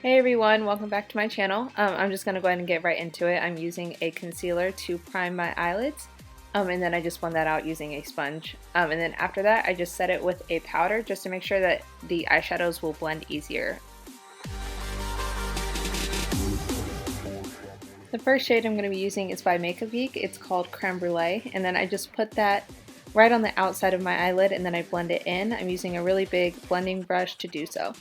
Hey everyone, welcome back to my channel. I'm just going to go ahead and get right into it. I'm using a concealer to prime my eyelids, and then I just blend that out using a sponge. And then after that, I just set it with a powder just to make sure that the eyeshadows will blend easier. The first shade I'm going to be using is by Makeup Geek. It's called Creme Brulee, and then I just put that right on the outside of my eyelid and then I blend it in. I'm using a really big blending brush to do so.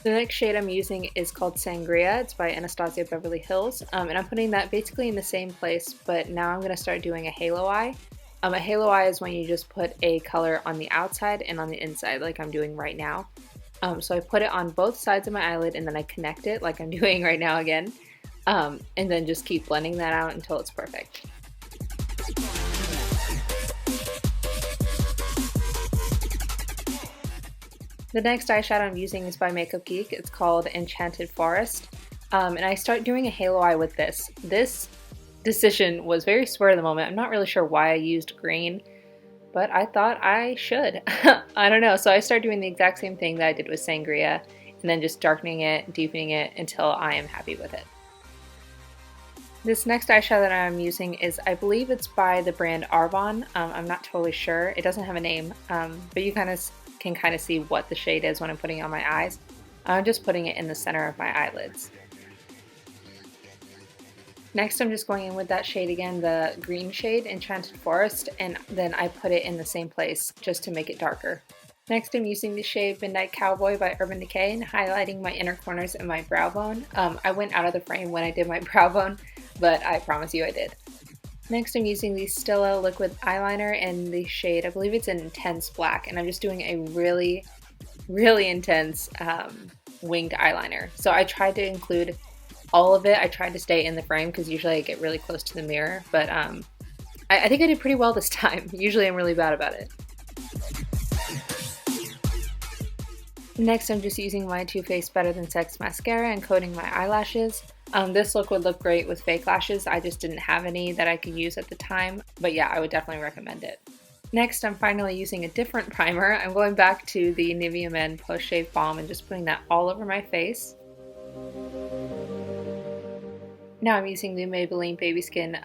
The next shade I'm using is called Sangria. It's by Anastasia Beverly Hills, and I'm putting that basically in the same place, but now I'm going to start doing a halo eye. A halo eye is when you just put a color on the outside and on the inside, like I'm doing right now. So I put it on both sides of my eyelid and then I connect it like I'm doing right now again, and then just keep blending that out until it's perfect. The next eyeshadow I'm using is by Makeup Geek. It's called Enchanted Forest. And I start doing a halo eye with this. This decision was very spur of the moment. I'm not really sure why I used green, but I thought I should. I don't know. So I started doing the exact same thing that I did with Sangria, and then just darkening it, deepening it until I am happy with it. This next eyeshadow that I'm using is, I believe it's by the brand Arbonne. I'm not totally sure. It doesn't have a name, but you can kind of see what the shade is when I'm putting it on my eyes. I'm just putting it in the center of my eyelids. Next, I'm just going in with that shade again, the green shade, Enchanted Forest, and then I put it in the same place just to make it darker. Next, I'm using the shade Midnight Cowboy by Urban Decay and highlighting my inner corners and my brow bone. I went out of the frame when I did my brow bone, but I promise you I did. Next, I'm using the Stila liquid eyeliner in the shade, I believe it's an Intense Black, and I'm just doing a really, really intense winged eyeliner. So I tried to include all of it. I tried to stay in the frame because usually I get really close to the mirror, but I think I did pretty well this time. Usually I'm really bad about it. Next, I'm just using my Too Faced Better Than Sex mascara and coating my eyelashes. This look would look great with fake lashes. I just didn't have any that I could use at the time, but yeah, I would definitely recommend it. Next, I'm finally using a different primer. I'm going back to the Nivea Men Post Shave Balm and just putting that all over my face. Now I'm using the Maybelline Baby Skin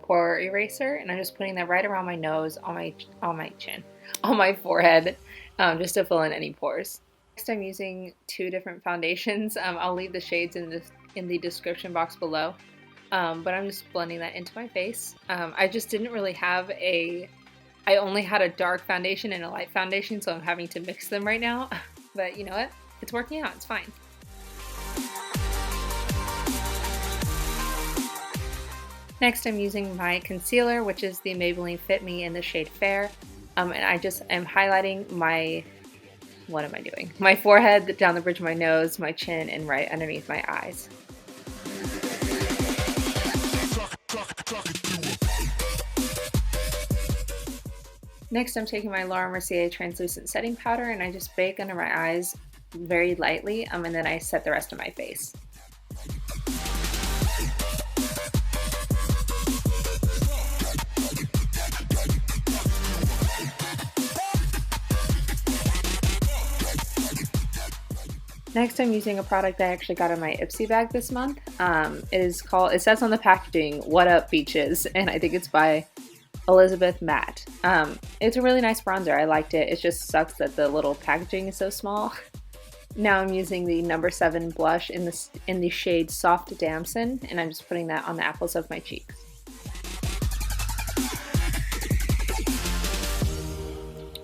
pore eraser, and I'm just putting that right around my nose, on my chin, on my forehead, just to fill in any pores. Next, I'm using two different foundations. I'll leave the shades in the description box below, but I'm just blending that into my face. I just didn't really have I only had a dark foundation and a light foundation, so I'm having to mix them right now, but you know what? It's working out, it's fine. Next, I'm using my concealer, which is the Maybelline Fit Me in the shade Fair, and I just am highlighting my forehead, down the bridge of my nose, my chin, and right underneath my eyes. Next, I'm taking my Laura Mercier translucent setting powder and I just bake under my eyes very lightly, and then I set the rest of my face. Next, I'm using a product I actually got in my Ipsy bag this month. It says on the packaging, "What Up Beaches," and I think it's by Elizabeth Matte. It's a really nice bronzer. I liked it. It just sucks that the little packaging is so small. Now I'm using the No. 7 blush in the shade Soft Damson, and I'm just putting that on the apples of my cheeks.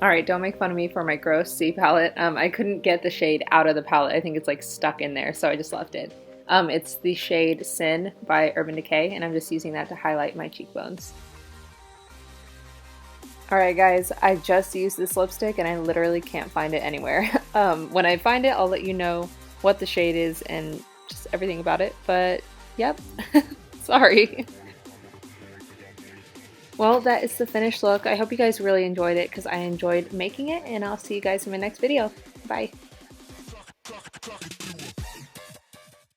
Alright, don't make fun of me for my gross C palette. I couldn't get the shade out of the palette. I think it's like stuck in there, so I just left it. It's the shade Sin by Urban Decay, and I'm just using that to highlight my cheekbones. Alright guys, I just used this lipstick and I literally can't find it anywhere. When I find it, I'll let you know what the shade is and just everything about it, but yep, sorry. Well, that is the finished look. I hope you guys really enjoyed it because I enjoyed making it, and I'll see you guys in my next video. Bye.